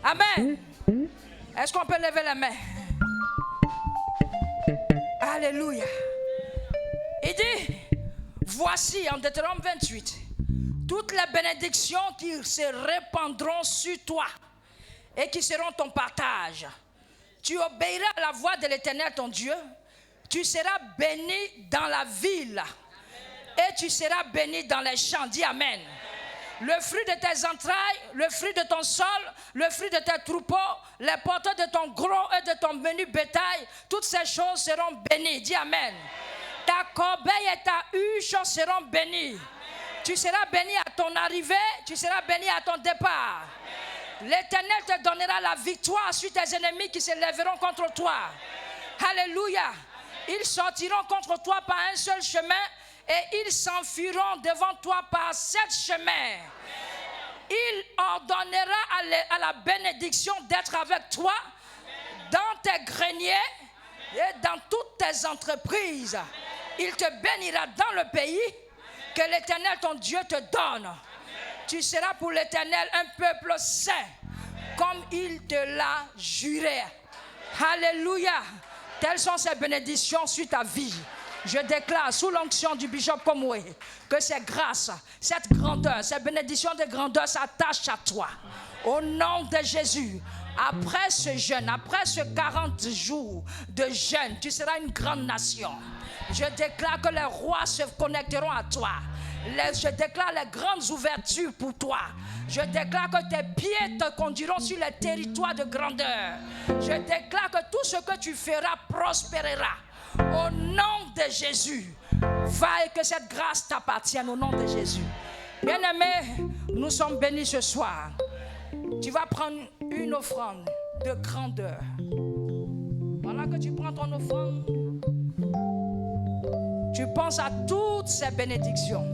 Amen. Est-ce qu'on peut lever la main? Alléluia. Il dit, voici en Deutéronome 28 toutes les bénédictions qui se répandront sur toi et qui seront ton partage. Tu obéiras à la voix de l'Éternel ton Dieu. Tu seras béni dans la ville et tu seras béni dans les champs. Dis Amen. Le fruit de tes entrailles, le fruit de ton sol, le fruit de tes troupeaux, les porteurs de ton gros et de ton menu bétail, toutes ces choses seront bénies. Dis Amen. Ta corbeille et ta huche seront bénies. Tu seras béni à ton arrivée, tu seras béni à ton départ. L'Éternel te donnera la victoire sur tes ennemis qui se lèveront contre toi. Alléluia. Ils sortiront contre toi par un seul chemin et ils s'enfuiront devant toi par 7 chemins. Il ordonnera à la bénédiction d'être avec toi dans tes greniers et dans toutes tes entreprises. Il te bénira dans le pays que l'Éternel ton Dieu te donne. Tu seras pour l'Éternel un peuple saint, comme il te l'a juré. Alléluia. Telles sont ces bénédictions sur ta vie. Je déclare sous l'onction du bishop Komwe que ces grâces, cette grandeur, ces bénédictions de grandeur s'attachent à toi. Au nom de Jésus, après ce jeûne, après ce 40 jours de jeûne, tu seras une grande nation. Je déclare que les rois se connecteront à toi. Je déclare les grandes ouvertures pour toi. Je déclare que tes pieds te conduiront sur les territoires de grandeur. Je déclare que tout ce que tu feras prospérera. Au nom de Jésus, va et que cette grâce t'appartienne au nom de Jésus. Bien-aimés, nous sommes bénis ce soir. Tu vas prendre une offrande de grandeur. Voilà que tu prends ton offrande. Tu penses à toutes ces bénédictions.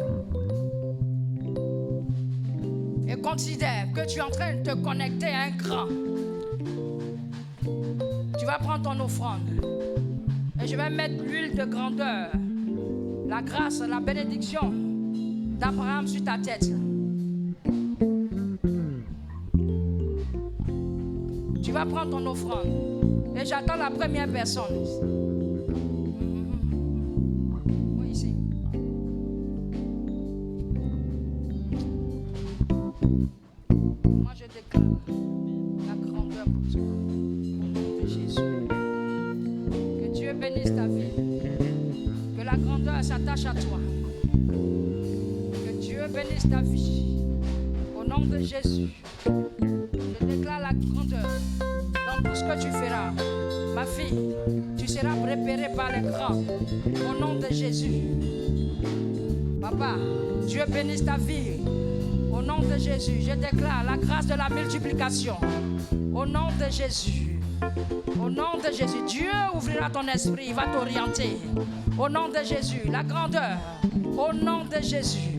Et considère que tu es en train de te connecter à un grand. Tu vas prendre ton offrande. Et je vais mettre l'huile de grandeur, la grâce, la bénédiction d'Abraham sur ta tête. Tu vas prendre ton offrande. Et j'attends la première personne. Oui, ici. Moi, je déclare la grandeur pour toi. Au nom de Jésus. Que Dieu bénisse ta vie. Que la grandeur s'attache à toi. Que Dieu bénisse ta vie. Au nom de Jésus. Je déclare la grandeur dans tout ce que tu feras. Ma fille, tu seras préparée par les grands. Au nom de Jésus. Papa, Dieu bénisse ta vie. Au nom de Jésus, je déclare la grâce de la multiplication. Au nom de Jésus. Au nom de Jésus, Dieu ouvrira ton esprit, il va t'orienter. Au nom de Jésus, la grandeur. Au nom de Jésus.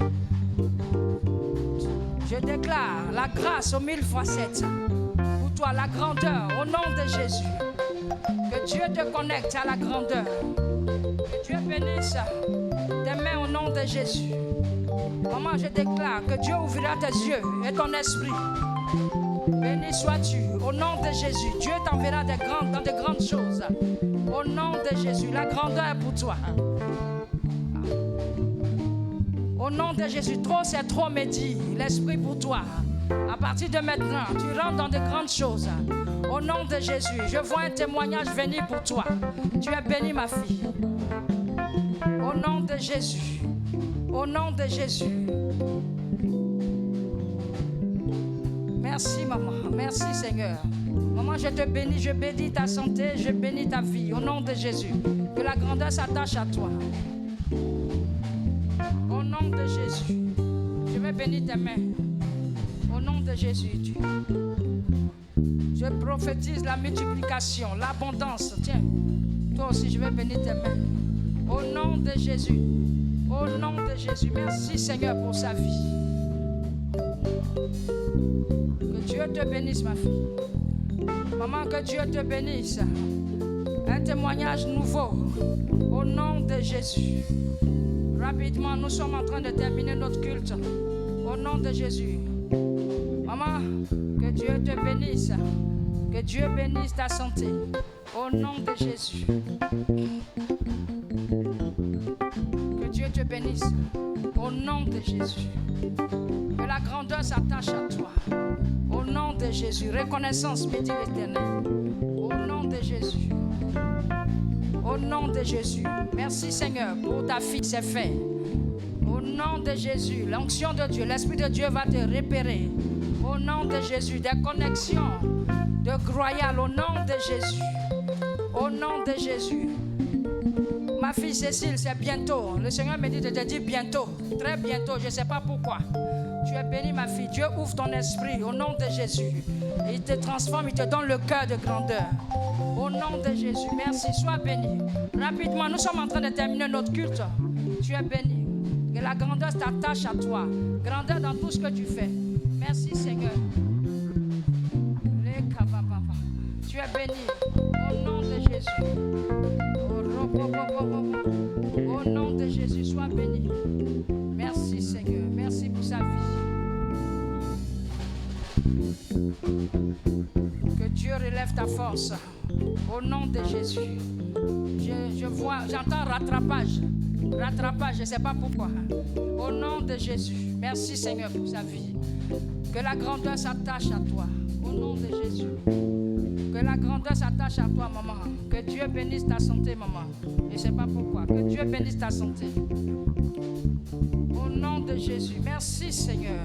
Je déclare la grâce aux 1000 fois 7. Pour toi, la grandeur. Au nom de Jésus. Que Dieu te connecte à la grandeur. Que Dieu bénisse tes mains au nom de Jésus. Maman, je déclare que Dieu ouvrira tes yeux et ton esprit. Béni sois-tu au nom de Jésus. Dieu t'enverra dans de grandes choses. Au nom de Jésus, la grandeur est pour toi. Au nom de Jésus, trop c'est trop, me dit l'esprit pour toi. À partir de maintenant, tu rentres dans de grandes choses. Au nom de Jésus, je vois un témoignage venir pour toi. Tu es bénie, ma fille. Au nom de Jésus. Au nom de Jésus. Merci, maman. Merci, Seigneur. Maman, je te bénis. Je bénis ta santé. Je bénis ta vie. Au nom de Jésus. Que la grandeur s'attache à toi. Au nom de Jésus. Je vais bénir tes mains. Au nom de Jésus. Je prophétise la multiplication, l'abondance. Tiens, toi aussi, je vais bénir tes mains. Au nom de Jésus. Au nom de Jésus. Merci, Seigneur, pour sa vie. Que Dieu te bénisse, ma fille. Maman, que Dieu te bénisse. Un témoignage nouveau. Au nom de Jésus. Rapidement, nous sommes en train de terminer notre culte. Au nom de Jésus. Maman, que Dieu te bénisse. Que Dieu bénisse ta santé. Au nom de Jésus. Que Dieu te bénisse. Au nom de Jésus. Que la grandeur s'attache à toi. Au nom de Jésus. Reconnaissance, bénis l'Éternel. Au nom de Jésus. Au nom de Jésus. Merci Seigneur pour ta fille, c'est fait. Au nom de Jésus, l'onction de Dieu, l'Esprit de Dieu va te repérer. Au nom de Jésus, des connexions de royal. Au nom de Jésus. Au nom de Jésus. Ma fille Cécile, c'est bientôt. Le Seigneur me dit de te dire bientôt. Très bientôt, je ne sais pas pourquoi. Tu es bénie, ma fille. Dieu ouvre ton esprit au nom de Jésus. Et il te transforme, il te donne le cœur de grandeur. Au nom de Jésus, merci. Sois bénie. Rapidement, nous sommes en train de terminer notre culte. Tu es bénie. Que la grandeur t'attache à toi. Grandeur dans tout ce que tu fais. Merci, Seigneur. Tu es bénie. Au nom de Jésus. Au nom de Jésus, sois béni. Merci Seigneur, merci pour sa vie. Que Dieu relève ta force. Au nom de Jésus. J'entends rattrapage. Rattrapage, je ne sais pas pourquoi. Au nom de Jésus, merci Seigneur pour sa vie. Que la grandeur s'attache à toi. Au nom de Jésus. Que la grandeur s'attache à toi, maman. Que Dieu bénisse ta santé, maman. Je ne sais pas pourquoi. Que Dieu bénisse ta santé. Au nom de Jésus. Merci, Seigneur.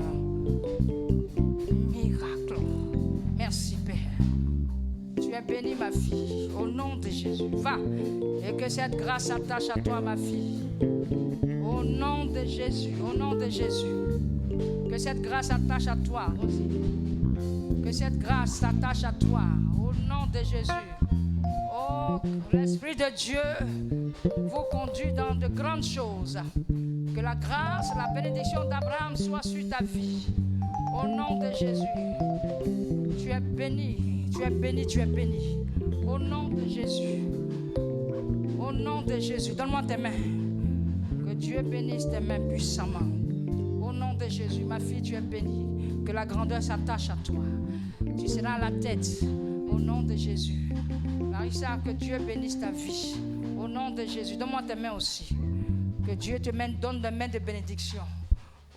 Miracle. Merci, Père. Tu es bénie, ma fille. Au nom de Jésus. Va. Et que cette grâce s'attache à toi, ma fille. Au nom de Jésus. Au nom de Jésus. Que cette grâce s'attache à toi aussi. Que cette grâce s'attache à toi. Au nom de Jésus. Oh, l'Esprit de Dieu vous conduit dans de grandes choses. Que la grâce, la bénédiction d'Abraham soit sur ta vie. Au nom de Jésus. Tu es béni, tu es béni, tu es béni. Au nom de Jésus. Au nom de Jésus. Donne-moi tes mains. Que Dieu bénisse tes mains puissamment. Au nom de Jésus. Ma fille, tu es bénie. Que la grandeur s'attache à toi. Tu seras à la tête. Au nom de Jésus. Larissa, que Dieu bénisse ta vie. Au nom de Jésus. Donne-moi tes mains aussi. Que Dieu te donne des mains de bénédiction.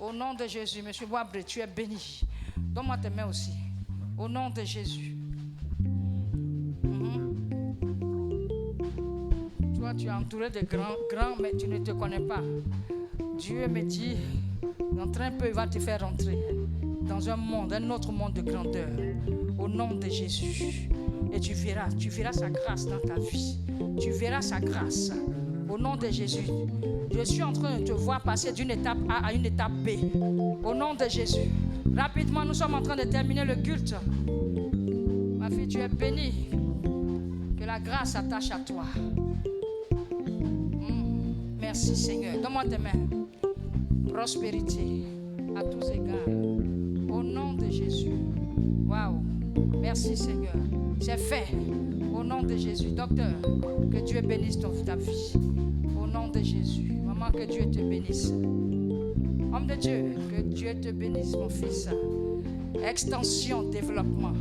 Au nom de Jésus. Monsieur Boabré, tu es béni. Donne-moi tes mains aussi. Au nom de Jésus. Toi, tu es entouré de grands, mais tu ne te connais pas. Dieu me dit, dans très peu, il va te faire rentrer dans un autre monde de grandeur. Au nom de Jésus. Et tu verras sa grâce dans ta vie. Tu verras sa grâce. Au nom de Jésus. Je suis en train de te voir passer d'une étape A à une étape B. Au nom de Jésus. Rapidement, nous sommes en train de terminer le culte. Ma fille, tu es bénie. Que la grâce s'attache à toi. Merci Seigneur. Donne-moi tes mains. Prospérité à tous égards. Au nom de Jésus. Waouh. Merci Seigneur. C'est fait. Au nom de Jésus. Docteur, que Dieu bénisse ta vie. Au nom de Jésus. Maman, que Dieu te bénisse. Homme de Dieu, que Dieu te bénisse, mon fils. Extension, développement.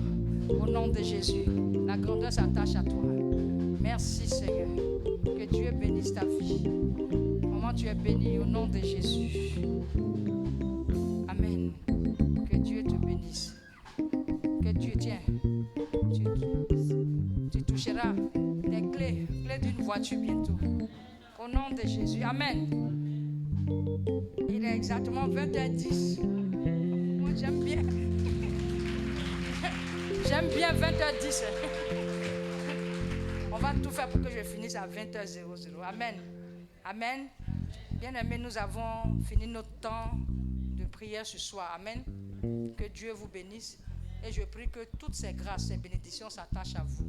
Au nom de Jésus. La grandeur s'attache à toi. Merci Seigneur. Que Dieu bénisse ta vie. Maman, tu es bénie au nom de Jésus. Amen. Que Dieu te bénisse. Que Dieu tienne. Tu toucheras des clés d'une voiture bientôt. Au nom de Jésus. Amen. Il est exactement 20h10. Moi, j'aime bien. J'aime bien 20h10. On va tout faire pour que je finisse à 20h00. Amen. Amen. Bien-aimés, nous avons fini notre temps de prière ce soir. Amen. Que Dieu vous bénisse. Et je prie que toutes ces grâces, ces bénédictions s'attachent à vous.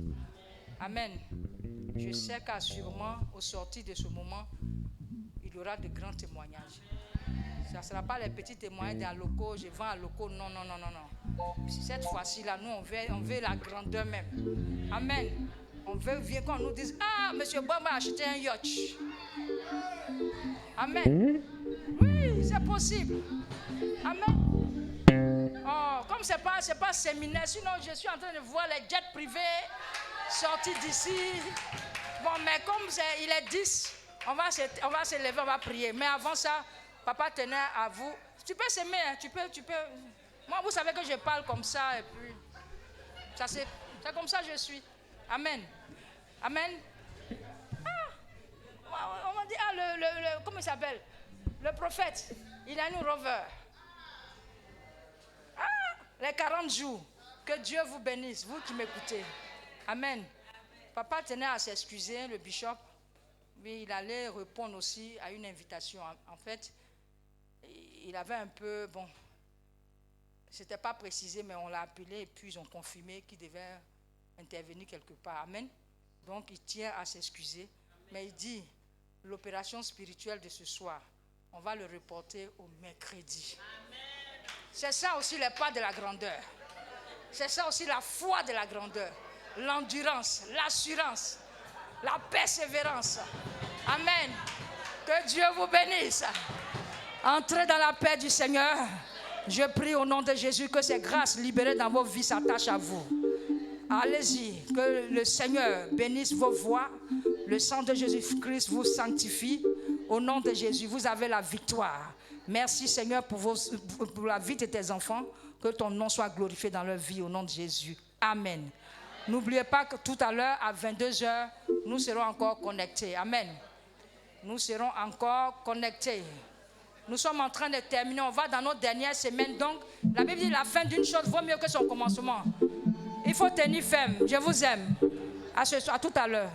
Amen. Je sais qu'assurément, au sortir de ce moment, il y aura de grands témoignages. Ça ne sera pas les petits témoignages d'un locaux, je vends un locaux. Non, non, non, non, non. Cette fois-ci-là, nous, on veut la grandeur même. Amen. On veut qu'on nous dise, ah, monsieur Bob a acheté un yacht. Amen. Oui, c'est possible. Amen. Oh, comme c'est pas séminaire, sinon je suis en train de voir les jets privés sortis d'ici. Bon, mais comme il est 10, On va se lever, on va prier. Mais avant ça, papa tenait à vous. Tu peux s'aimer, hein, tu peux. Moi, vous savez que je parle comme ça et puis ça c'est comme ça que je suis. Amen. Amen. Ah, on m'a dit, comment il s'appelle? Le prophète, il a une rover. Les 40 jours. Que Dieu vous bénisse, vous qui m'écoutez. Amen. Papa tenait à s'excuser, le bishop. Mais il allait répondre aussi à une invitation. En fait, il avait un peu, bon, c'était pas précisé, mais on l'a appelé et puis ils ont confirmé qu'il devait intervenir quelque part. Amen. Donc il tient à s'excuser. Mais il dit, l'opération spirituelle de ce soir, on va le reporter au mercredi. C'est ça aussi les pas de la grandeur. C'est ça aussi la foi de la grandeur. L'endurance, l'assurance, la persévérance. Amen. Que Dieu vous bénisse. Entrez dans la paix du Seigneur. Je prie au nom de Jésus que ces grâces libérées dans vos vies s'attachent à vous. Allez-y, que le Seigneur bénisse vos voies. Le sang de Jésus-Christ vous sanctifie. Au nom de Jésus, vous avez la victoire. Merci Seigneur pour la vie de tes enfants. Que ton nom soit glorifié dans leur vie au nom de Jésus. Amen. N'oubliez pas que tout à l'heure, à 22h, nous serons encore connectés. Amen. Nous serons encore connectés. Nous sommes en train de terminer. On va dans notre dernière semaine. Donc, la Bible dit la fin d'une chose vaut mieux que son commencement. Il faut tenir ferme. Je vous aime. À ce soir, à tout à l'heure.